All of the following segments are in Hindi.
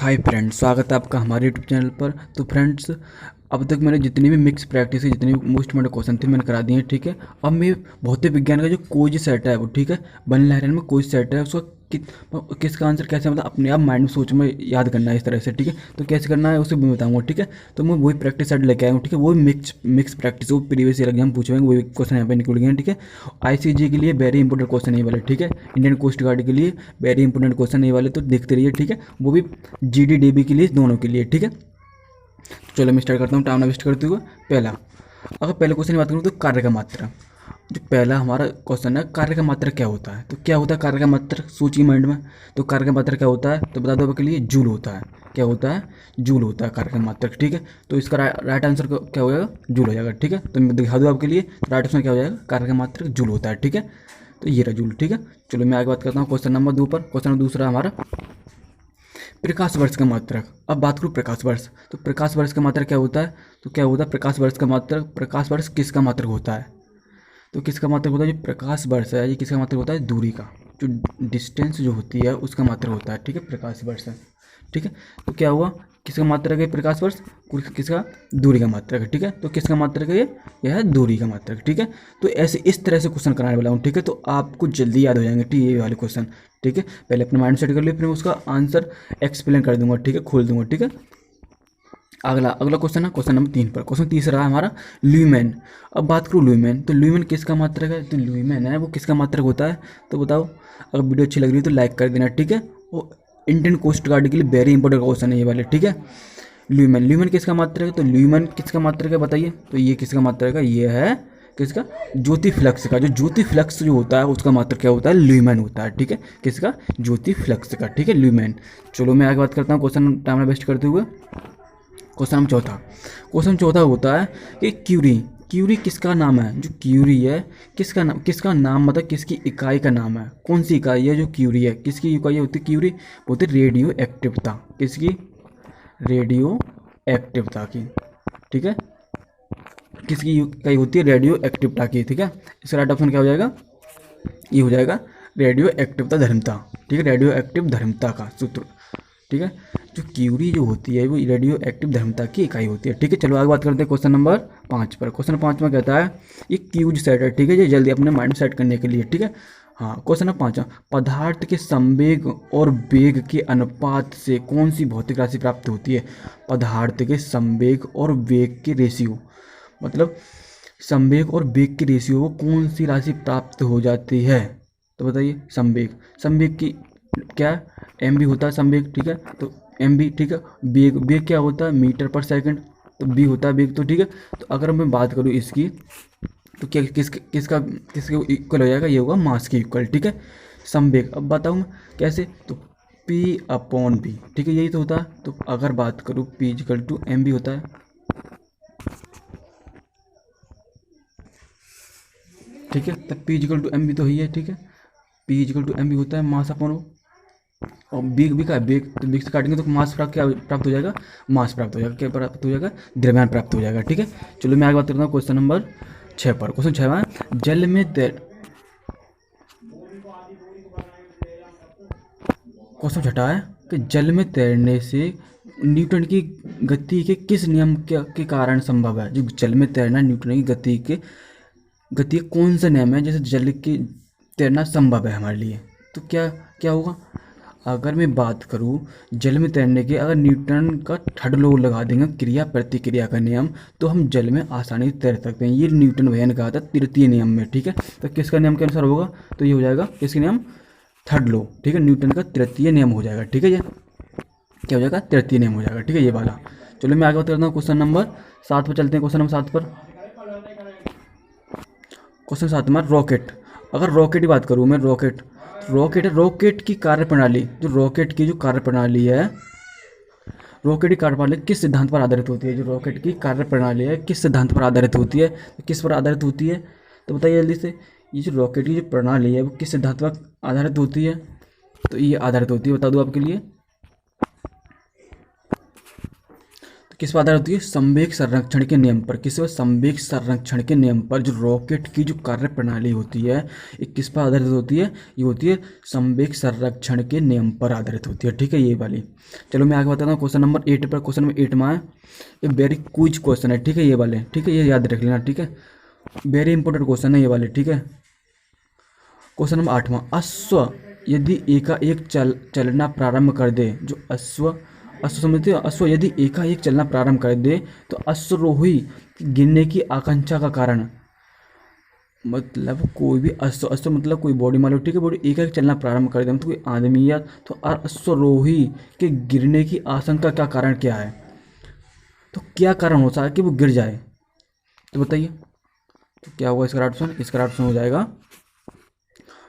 हाय फ्रेंड्स, स्वागत है आपका हमारे यूट्यूब चैनल पर। तो फ्रेंड्स, अब तक मैंने जितनी भी मिक्स प्रैक्टिस है, जितनी भी मोस्ट इम्पोर्टेंट क्वेश्चन थे, मैंने करा दिए हैं। ठीक है। अब मैं भौतिक विज्ञान का जो कोई सेट है वो, ठीक है, बन लहरन में कोई सेट है उसका किसका आंसर कैसे, मतलब अपने आप माइंड में सोच में याद करना है इस तरह से। ठीक है। तो कैसे करना है उसे मैं बताऊंगा। ठीक है। तो मैं वही प्रैक्टिस सेट लेके आया हूँ। ठीक है। वो मिक्स प्रैक्टिस, वो प्रीवियस ईयर एग्जाम पूछे हुए वही क्वेश्चन यहाँ पे निकल गए हैं। ठीक है। आईसीजी के लिए वेरी इंपॉर्टेंट क्वेश्चन ये वाले। ठीक है। इंडियन कोस्ट गार्ड के लिए वेरी इंपॉर्टेंट क्वेश्चन ये वाले, तो देखते रहिए। ठीक है। वो भी जीडीडीबी के लिए, दोनों के लिए। ठीक है। चलो मैं स्टार्ट करता हूँ टाइम ना वेस्ट करते हुए। पहला, अगर पहले क्वेश्चन की बात करूँ तो कार्य का मात्रा। जो पहला हमारा क्वेश्चन है, कार्य का मात्रा क्या होता है। तो क्या होता है कार्य का मात्रा, सोचिए माइंड में। तो कार्य का मात्रा क्या होता है, तो बता दो आपके लिए, जूल होता है। क्या होता है, जूल होता है कार्य का मात्रा। ठीक है। तो इसका राइट आंसर क्या हो जाएगा, जूल हो जाएगा। ठीक है। तो मैं दिखा दूँ आपके लिए, तो राइट आंसर क्या हो जाएगा, कार्य का मात्रा जूल होता है। ठीक है। तो ये रहा जूल। ठीक है। चलो मैं आगे बात करता हूँ क्वेश्चन नंबर 2 पर। क्वेश्चन नंबर दूसरा हमारा, प्रकाश वर्ष का मात्रक। अब बात करूँ प्रकाश वर्ष, तो प्रकाश वर्ष का मात्रक क्या होता है। तो क्या होता है प्रकाश वर्ष का मात्रक, प्रकाश वर्ष किसका मात्रक होता है। तो किसका मात्रक होता है, जो प्रकाश वर्ष है ये किसका मात्रक होता है, दूरी का, जो डिस्टेंस जो होती है उसका मात्रक होता है। ठीक है, प्रकाश वर्ष है। ठीक है। तो क्या हुआ, किसका मात्रक है प्रकाश वर्ष, किसका, दूरी का मात्रक है। ठीक है। तो किसका मात्रक है ये, यह है दूरी का मात्रक। ठीक है। तो ऐसे इस तरह से क्वेश्चन कराने वाला हूँ। ठीक है। तो आपको जल्दी याद हो जाएंगे। ठीक है, ये वाले क्वेश्चन। ठीक है। पहले अपने माइंड सेट कर लिया, फिर मैं उसका आंसर एक्सप्लेन कर दूंगा। ठीक है, खोल दूंगा। ठीक है। अगला क्वेश्चन है क्वेश्चन नंबर 3 पर। क्वेश्चन तीसरा है हमारा, ल्यूमेन। अब बात करूँ ल्यूमेन, तो ल्यूमेन किसका मात्रक है। तो ल्यूमेन है वो किसका मात्रक होता है, तो बताओ। अगर वीडियो अच्छी लग रही है तो लाइक कर देना। ठीक है। वो इंडियन कोस्ट गार्ड के लिए वेरी इंपॉर्टेंट क्वेश्चन है ये वाले। ठीक है। ल्यूमेन किसका मात्रक है, तो ल्यूमेन किसका मात्रक है बताइए। तो ये किसका मात्रक है, ये है किसका, ज्योति फ्लक्स का। जो ज्योति फ्लक्स जो होता है उसका मात्रक क्या होता है, ल्यूमेन होता है। ठीक है, किसका, ज्योति फ्लक्स का। ठीक है, ल्यूमेन। चलो मैं आगे बात करता हूँ क्वेश्चन टाइम वेस्ट करते हुए। क्वेश्चन चौथा होता है कि क्यूरी किसका नाम है। जो क्यूरी है किसका नाम मतलब किसकी इकाई का नाम है, कौन सी इकाई है जो क्यूरी है, किसकी इकाई होती है क्यूरी, होती है रेडियो एक्टिवता। किसकी, रेडियो एक्टिवता की। ठीक है, किसकी इकाई होती है, रेडियो एक्टिवता की। ठीक है। इसका राइट ऑप्शन क्या हो जाएगा, ये हो जाएगा रेडियो एक्टिवता धर्मता। ठीक है, रेडियो एक्टिव धर्मता का सूत्र। ठीक है। जो क्यूरी जो होती है वो रेडियो एक्टिव धर्मता की इकाई होती है। ठीक है। चलो आगे बात करते हैं क्वेश्चन नंबर 5 पर। क्वेश्चन 5 में कहता है, ये क्यूज सेट है। ठीक है, ये जल्दी अपने माइंड सेट करने के लिए। ठीक है। हाँ, क्वेश्चन नंबर 5, पदार्थ के संवेग और वेग के अनुपात से कौन सी भौतिक राशि प्राप्त होती है। पदार्थ के संवेग और वेग के रेशियो, मतलब संवेग और वेग की रेशियो को कौन सी राशि प्राप्त हो जाती है। तो बताइए, संवेग की क्या, एम बी होता है संवेग। ठीक है। तो एम बी। ठीक है। वेग क्या होता है, मीटर पर सेकंड। तो बी होता है वेग। तो ठीक है। तो अगर मैं बात करूँ इसकी, तो क्या किसके इक्वल हो जाएगा, ये होगा मास के इक्वल। ठीक है, संवेग। अब बताऊँ मैं कैसे, तो P अपॉन बी। ठीक है, यही तो होता है। तो अगर बात करूँ P equal to M B होता है। ठीक है, तो P equal to M B तो ही है। ठीक है, P equal to M B होता है मास अपॉन ओ। और बिग का बिग, तो बिग से काटेंगे तो मास प्राप्त हो जाएगा, मास प्राप्त हो जाएगा, क्या प्राप्त हो जाएगा, द्रव्यमान प्राप्त हो जाएगा। ठीक है। चलो मैं आगे बात करता हूँ क्वेश्चन नंबर 6 पर। क्वेश्चन 6 में, जल में क्वेश्चन छठा है कि जल में तैरने से न्यूटन की गति के किस नियम के कारण संभव है। जो जल में तैरना न्यूटन की गति का कौन सा नियम है, जैसे जल की तैरना संभव है हमारे लिए। तो क्या क्या होगा, अगर मैं बात करूँ जल में तैरने के, अगर न्यूटन का थर्ड लॉ लगा देंगे, क्रिया प्रतिक्रिया का नियम, तो हम जल में आसानी से तैर सकते हैं। ये न्यूटन भैया ने कहा था तृतीय नियम में। ठीक है। तो किसका नियम के अनुसार होगा, तो ये हो जाएगा किसका नियम, थर्ड लॉ। ठीक है, न्यूटन का तृतीय नियम हो जाएगा। ठीक है, ये क्या हो जाएगा, तृतीय नियम हो जाएगा। ठीक है, ये वाला। चलो मैं आगे बात करता हूँ क्वेश्चन नंबर 7 पर चलते हैं। क्वेश्चन नंबर 7 पर, क्वेश्चन 7 में रॉकेट। अगर रॉकेट की बात करूँ मैं, रॉकेट की कार्यप्रणाली, जो रॉकेट की जो कार्यप्रणाली है, रॉकेट की कार्यप्रणाली किस सिद्धांत पर आधारित होती है। जो रॉकेट की कार्यप्रणाली है किस सिद्धांत पर आधारित होती है, किस पर आधारित होती है, तो बताइए जल्दी से। ये जो रॉकेट की जो प्रणाली है वो किस सिद्धांत पर आधारित होती है, तो ये आधारित होती है, बता दूँ आपके लिए। तो किस पर आधारित होती है? संवेग संरक्षण के नियम पर। किस पर? संवेग संरक्षण के नियम पर। जो रॉकेट की जो कार्य प्रणाली होती है ये किस पर आधारित होती है? ये होती है संवेग संरक्षण के नियम पर आधारित होती है, ठीक है, ये वाली। चलो मैं आगे बताता हूँ क्वेश्चन नंबर 8 पर। क्वेश्चन नंबर 8 में है, ये वेरी क्विज क्वेश्चन है, ठीक है, ये वाले, ठीक है, ये याद रख लेना, ठीक है, वेरी इंपॉर्टेंट क्वेश्चन है ये वाले, ठीक है। क्वेश्चन नंबर 8वां, अश्व यदि एकाएक चलना प्रारंभ कर दे, जो अश्व, अश्व समझते हो? अश्व यदि एकाएक चलना प्रारंभ कर दे तो अश्वरोही गिरने की आकांक्षा का कारण, मतलब कोई भी अश्व, अश्व मतलब कोई बॉडी मान लो, ठीक है, बॉडी एकाएक चलना प्रारंभ कर दे, मतलब कोई आदमी या तो अश्वरोही के गिरने की आशंका का कारण क्या है? तो क्या कारण हो सकता है कि वो गिर जाए? तो बताइए, तो क्या होगा इसका राइट ऑप्शन? इसका राइट ऑप्शन हो जाएगा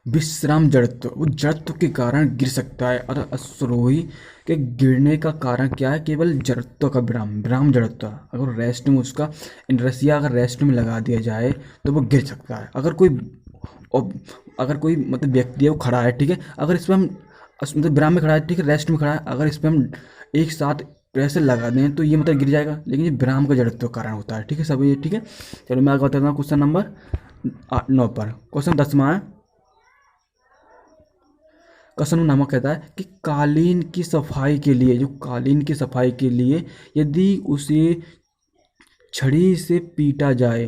विश्राम जड़त्व। वो जड़त्व के कारण गिर सकता है। और अश्वरोही के गिरने का कारण क्या है? केवल जड़त्व का विराम, विराम जड़त्व। अगर रेस्ट में उसका रसिया अगर रेस्ट में लगा दिया जाए तो वो गिर सकता है। अगर कोई मतलब व्यक्ति है वो खड़ा है, ठीक है, अगर इस पर हम मतलब विराम में खड़ा है, ठीक है, रेस्ट में खड़ा है, अगर इस पर हम एक साथ प्रेशर लगा दें तो ये मतलब गिर जाएगा, लेकिन ये विराम का जड़त्व कारण होता है, ठीक है सब ये, ठीक है। चलो मैं आगे बताता हूँ क्वेश्चन नंबर 9 पर। क्वेश्चन 10वां है, क्वेश्चन नंबर कहता है कि कालीन की सफाई के लिए, जो कालीन की सफाई के लिए यदि उसे छड़ी से पीटा जाए,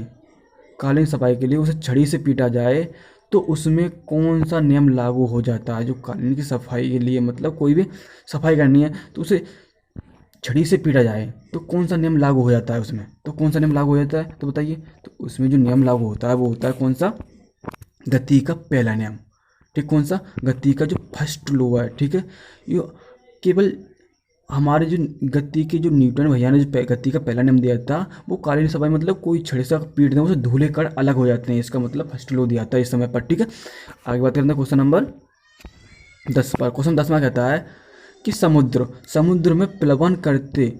कालीन सफाई के लिए उसे छड़ी से पीटा जाए तो उसमें कौन सा नियम लागू हो जाता है? जो कालीन की सफाई के लिए मतलब कोई भी सफाई करनी है तो उसे छड़ी से पीटा जाए तो कौन सा नियम लागू हो जाता है उसमें? तो कौन सा नियम लागू हो जाता है? तो बताइए। तो उसमें जो नियम लागू होता है वो होता है कौन सा? गति का पहला नियम, ठीक, कौन सा? गति का जो फर्स्ट लॉ है, ठीक है। ये केवल हमारे जो गति के जो न्यूटन भैया ने जो गति का पहला नियम दिया था वो कालीन सफाई मतलब कोई छड़े से पीट दें उसे धूले कण अलग हो जाते हैं, इसका मतलब फर्स्ट लॉ दिया था इस समय पर, ठीक है। आगे बात करते हैं क्वेश्चन नंबर 10 पर। क्वेश्चन 10 में कहता है कि समुद्र में प्लवन करते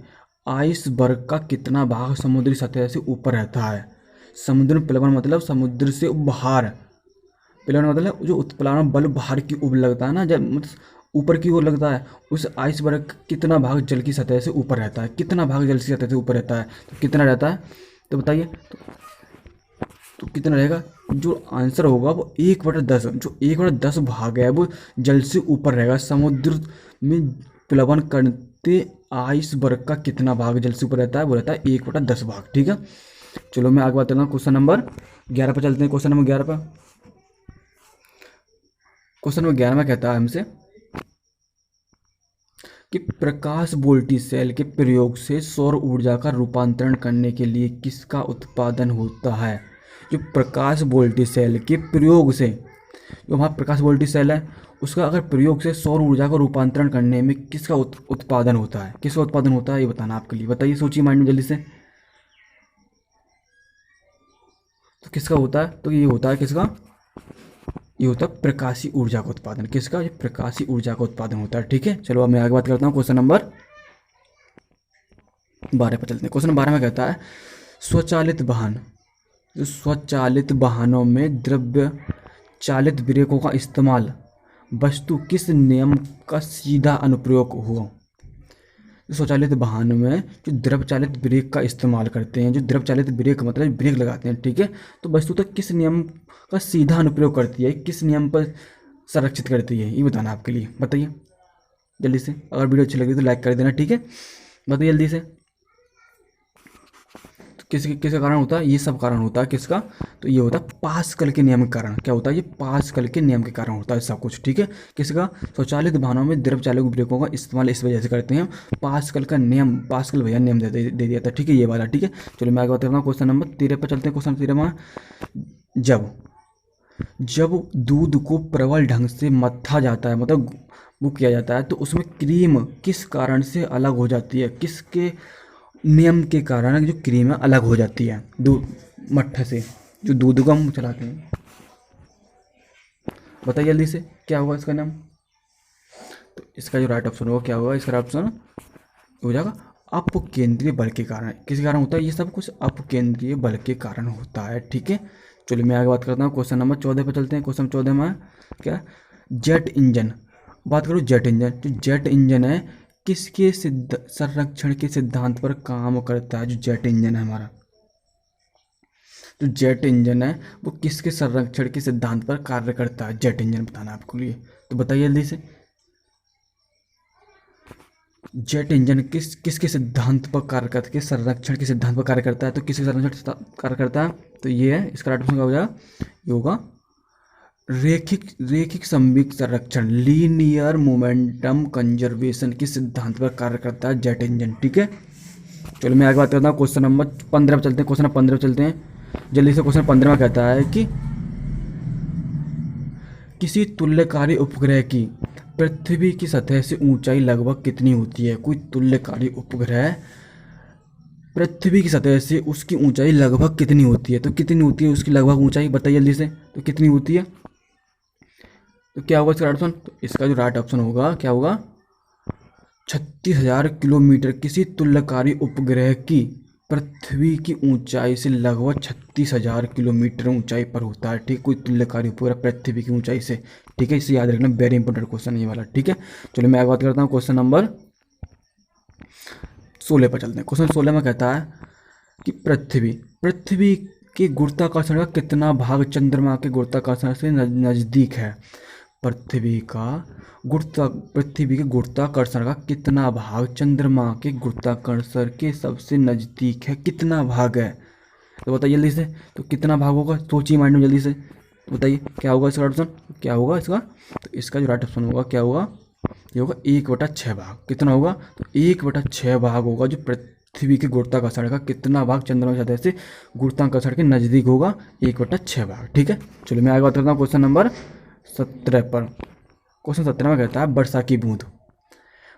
आइसबर्ग का कितना भाग समुद्री सतह से ऊपर रहता है? समुद्र में प्लवन मतलब समुद्र से बाहर, प्लवन मतलब जो उत्प्लावन बल बाहर की ओर लगता है ना, जब मतलब ऊपर की ओर लगता है, उस आइसबर्ग का कितना भाग जल की सतह से ऊपर रहता है? कितना भाग जल की सतह से ऊपर रहता है? तो कितना रहता है? तो बताइए। तो कितना रहेगा? जो आंसर होगा वो 1/10, जो 1/10 भाग है वो जल से ऊपर रहेगा। समुद्र में प्लवन करते आइसबर्ग का कितना भाग जल से ऊपर रहता है? वो रहता है 1/10 भाग, ठीक है। चलो मैं आगे बात करता हूँ क्वेश्चन नंबर 11 पर चलते हैं। क्वेश्चन नंबर 11 पर, क्वेश्चन नंबर 11 में कहता है हमसे कि प्रकाश वोल्टी सेल के प्रयोग से सौर ऊर्जा का रूपांतरण करने के लिए किसका उत्पादन होता है? जो प्रकाश वोल्टी सेल के प्रयोग से, जो हमारा प्रकाश वोल्टी सेल है उसका अगर प्रयोग से सौर ऊर्जा का रूपांतरण करने में किसका उत्पादन होता है? किसका उत्पादन होता है ये बताना आपके लिए। बताइए, सोचिए माइंड में जल्दी से। तो किसका होता है? तो ये होता है किसका? ये होता है प्रकाशीय ऊर्जा का उत्पादन। किसका? ये प्रकाशीय ऊर्जा का उत्पादन होता है, ठीक है। चलो अब मैं आगे बात करता हूँ क्वेश्चन नंबर 12 पर चलते हैं। क्वेश्चन 12 में कहता है स्वचालित वाहन, जो स्वचालित वाहनों में द्रव्य चालित ब्रेकों का इस्तेमाल वस्तु किस नियम का सीधा अनुप्रयोग हुआ? स्वचालित वाहनों में जो द्रव चालित ब्रेक का इस्तेमाल करते हैं, जो द्रव चालित ब्रेक मतलब ब्रेक लगाते हैं, ठीक है, तो वस्तुतः किस नियम का सीधा अनुप्रयोग करती है? किस नियम पर संरक्षित करती है ये बताना आपके लिए। बताइए जल्दी से। अगर वीडियो अच्छी लगी तो लाइक कर देना, ठीक है। बताइए जल्दी से। तो किसका कारण होता है? ये सब कारण होता है किसका? तो ये होता है पास्कल के नियम के कारण। क्या होता है? ये पास्कल के नियम के कारण होता है सब कुछ, ठीक है। किसका? स्वचालित वाहनों में द्रव चालित ब्रेकों का इस्तेमाल इस वजह से करते हैं, पास्कल का नियम, पास्कल भैया नियम दे दिया था, ठीक है, ये वाला, ठीक है। चलो मैं आगे बता रहा हूँ क्वेश्चन नंबर 13 पर चलते हैं। क्वेश्चन 13 में, जब दूध को प्रबल ढंग से मथा जाता है मतलब वो किया जाता है तो उसमें क्रीम किस कारण से अलग हो जाती है? किसके नियम के कारण जो क्रीम है अलग हो जाती है दूध मट्ठा से, जो दूध को हम चलाते हैं? बताइए जल्दी से क्या होगा इसका नाम? तो इसका जो राइट ऑप्शन होगा क्या होगा? इसका राइट ऑप्शन हो जाएगा अपकेंद्रीय बल के कारण। किस कारण होता है ये सब कुछ? अपकेंद्रीय बल के कारण होता है, ठीक है। चलिए मैं आगे बात करता हूँ क्वेश्चन नंबर 14 पर चलते हैं। क्वेश्चन 14 में क्या? Jet engine. बात करूँ जेट इंजन, जो जेट इंजन है किसके संरक्षण के सिद्धांत पर काम करता है? जो जेट इंजन है हमारा, जो जेट इंजन है वो किसके संरक्षण के सिद्धांत पर कार्य करता है? जेट इंजन बताना है आपको लिए, तो बताइए जल्दी से। जेट इंजन किसके सिद्धांत पर कार्य करता है? संरक्षण के सिद्धांत पर कार्य करता है। तो किसके संरक्षण कार्य करता है? तो ये है, इसका राइट ऑप्शन क्या हो जाएगा? ये होगा रेखिक संवेग संरक्षण, लीनियर मोमेंटम कंजर्वेशन के सिद्धांत पर कार्य करता है जेट इंजन। ठीक है, चलो मैं आगे बात करता हूँ। क्वेश्चन नंबर 15 पर चलते हैं। क्वेश्चन नंबर 15 पर चलते हैं जल्दी से। क्वेश्चन 15 में कहता है कि किसी तुल्यकारी उपग्रह की पृथ्वी की सतह से ऊंचाई लगभग कितनी होती है? कोई तुल्यकारी उपग्रह पृथ्वी की सतह से उसकी ऊंचाई लगभग कितनी होती है? तो कितनी होती है उसकी लगभग ऊंचाई, बताइए जल्दी से। तो कितनी होती है? तो क्या होगा इसका राइट ऑप्शन? तो इसका जो राइट ऑप्शन होगा क्या होगा? 36,000 किलोमीटर। किसी तुल्यकारी उपग्रह की पृथ्वी की ऊंचाई से लगभग 36,000 किलोमीटर ऊंचाई पर होता है। ठीक, कोई तुल्यकारी उपग्रह पृथ्वी की ऊंचाई से। ठीक है, इसे याद रखना, वेरी इंपॉर्टेंट क्वेश्चन ये वाला। ठीक है, चलो मैं आगे बात करता हूँ। क्वेश्चन नंबर 16 पर चलते हैं। क्वेश्चन 16 में कहता है कि पृथ्वी के गुरुत्वाकर्षण का कितना भाग चंद्रमा के गुरुत्वाकर्षण से नजदीक है? पृथ्वी के गुरुत्वाकर्षण का कितना भाग चंद्रमा के गुरुत्वाकर्षण के सबसे नजदीक है? कितना भाग है? तो बताइए जल्दी से। तो कितना भाग होगा? सोचिए माइंड में जल्दी से, बताइए क्या होगा इसका ऑप्शन? क्या होगा इसका? तो इसका जो राइट ऑप्शन होगा क्या होगा? ये होगा 1/6 भाग। कितना होगा? तो 1/6 भाग होगा जो पृथ्वी के गुरुत्वाकर्षण का कितना भाग चंद्रमा की सतह से गुरुत्वाकर्षण के नजदीक होगा? 1/6 भाग। ठीक है, चलो मैं आगे बात करता हूँ। क्वेश्चन नंबर 17 पर। क्वेश्चन 17 में कहता है वर्षा की बूंद।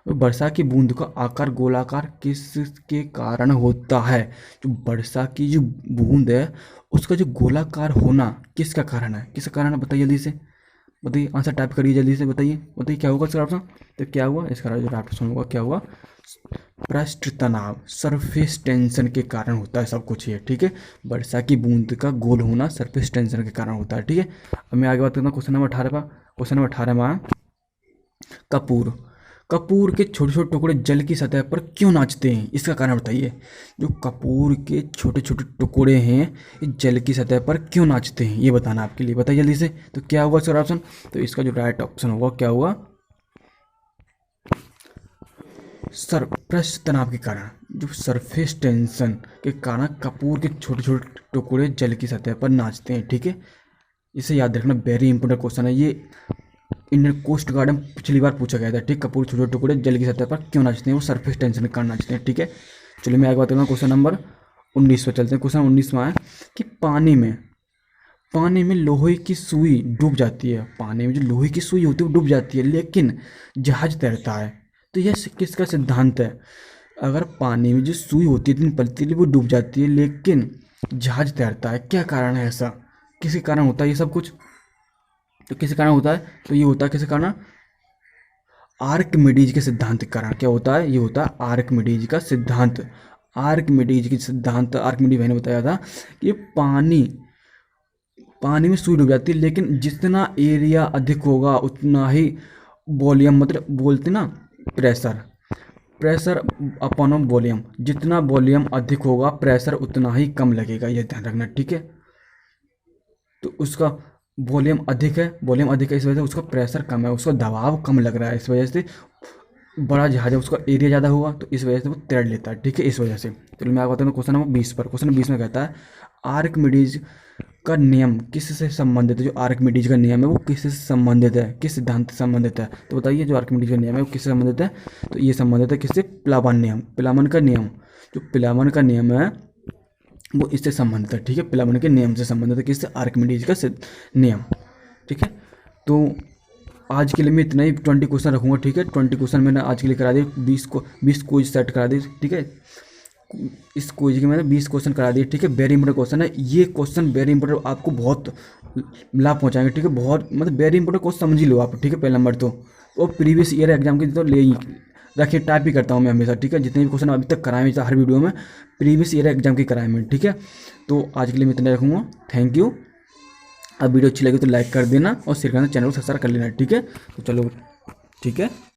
वर्षा की बूंद का आकार गोलाकार किसके कारण होता है? जो वर्षा की जो बूंद है उसका जो गोलाकार होना किसका कारण है? किसका कारण है बताइए जल्दी से, बताइए, आंसर टाइप करिए जल्दी से, बताइए बताइए क्या होगा इसका ऑप्शन? तो क्या हुआ इसका जो ऑप्शन होगा क्या हुआ? पृष्ठ तनाव, सरफेस टेंशन के कारण होता है सब कुछ ये। ठीक है, वर्षा की बूंद का गोल होना सरफेस टेंशन के कारण होता है। ठीक है, अब मैं आगे बात करता हूँ क्वेश्चन नंबर 18 पर। क्वेश्चन नंबर 18 में कपूर के छोटे छोटे टुकड़े जल की सतह पर क्यों नाचते हैं? इसका कारण बताइए। जो कपूर के छोटे छोटे टुकड़े हैं ये जल की सतह पर क्यों नाचते हैं, ये बताना आपके लिए, बताइए जल्दी से। तो क्या होगा इसका ऑप्शन? तो इसका जो राइट ऑप्शन होगा क्या होगा? पृष्ठ तनाव के कारण, जो सरफेस टेंशन के कारण कपूर के छोटे छोटे टुकड़े जल की सतह पर नाचते हैं। ठीक है, इसे याद रखना, वेरी इंपॉर्टेंट क्वेश्चन है ये। इंडियन कोस्ट गार्ड में पिछली बार पूछा गया था। ठीक, कपूर छोटे टुकड़े जल की सतह पर क्यों नाचते हैं? वो सरफेस टेंशन के कारण नाचते हैं। ठीक है, चलिए मैं आगे बात करूँगा। क्वेश्चन नंबर 19 पर चलते हैं। क्वेश्चन 19 में है कि पानी में लोहे की सुई डूब जाती है। पानी में जो लोहे की सुई होती है वो डूब जाती है लेकिन जहाज तैरता है। तो यह किसका सिद्धांत है? अगर पानी में जो सुई होती है इतनी पतली वो डूब जाती है लेकिन जहाज तैरता है, क्या कारण है ऐसा? किसी कारण होता है ये सब कुछ? तो किसी कारण होता है? तो ये होता है किसी कारण? आर्किमिडीज के सिद्धांत के कारण। क्या होता है? ये होता है आर्किमिडीज का सिद्धांत। आर्किमिडीज की सिद्धांत, आर्किमिडीज भाई ने बताया था कि पानी में सुई डूब जाती है लेकिन जितना एरिया अधिक होगा उतना ही वॉल्यूम, मतलब बोलते ना प्रेशर अपॉन वॉल्यूम, जितना वॉल्यूम अधिक होगा प्रेशर उतना ही कम लगेगा, ये ध्यान रखना। ठीक है, तो उसका वॉल्यूम अधिक है इस वजह से उसका प्रेशर कम है, उसका दबाव कम लग रहा है, इस वजह से बड़ा जहाज है उसका एरिया ज़्यादा होगा तो इस वजह से वो तैर लेता है। ठीक है, इस वजह से। चलो मैं आपको बताता हूँ क्वेश्चन नंबर 20 पर। क्वेश्चन 20 में कहता है आर्किमिडीज का नियम किससे संबंधित है? जो आर्किमिडीज का नियम है वो किससे संबंधित है, किस सिद्धांत से संबंधित है? तो बताइए, जो आर्किमिडीज का नियम है वो किससे संबंधित है? तो ये संबंधित है किससे? पिलामन का नियम। जो पिलामन का नियम है वो इससे संबंधित है। ठीक है, पिलामन के नियम से संबंधित है। किससे? आर्किमिडीज का नियम। ठीक है, तो आज के लिए मैं इतना ही 20 क्वेश्चन रखूँगा। ठीक है, 20 क्वेश्चन मैंने आज के लिए करा दिए, 20 क्विज सेट करा दिए। ठीक है, इस क्विज के मैंने 20 क्वेश्चन करा दिए। ठीक है, वेरी इंपॉर्टेंट क्वेश्चन है ये। क्वेश्चन वेरी इंपॉर्टेंट, आपको बहुत लाभ पहुंचाएंगे। ठीक है, बहुत मतलब वेरी इंपॉर्टेंट क्वेश्चन समझ ही लो आप। ठीक है, पहला नंबर तो वो प्रीवियस ईयर एग्जाम के तो ले ही रखिए, टाइप भी करता हूँ मैं हमेशा। ठीक है, जितने भी क्वेश्चन अभी तक कराए हर वीडियो में प्रीवियस ईयर एग्जाम के कराए मैं। ठीक है, तो आज के लिए मैं इतना रखूँगा। Thank you. अब वीडियो अच्छी लगी तो लाइक कर देना और शेयर करना, चैनल को सब्सक्राइब कर लेना। ठीक है, तो चलो ठीक है।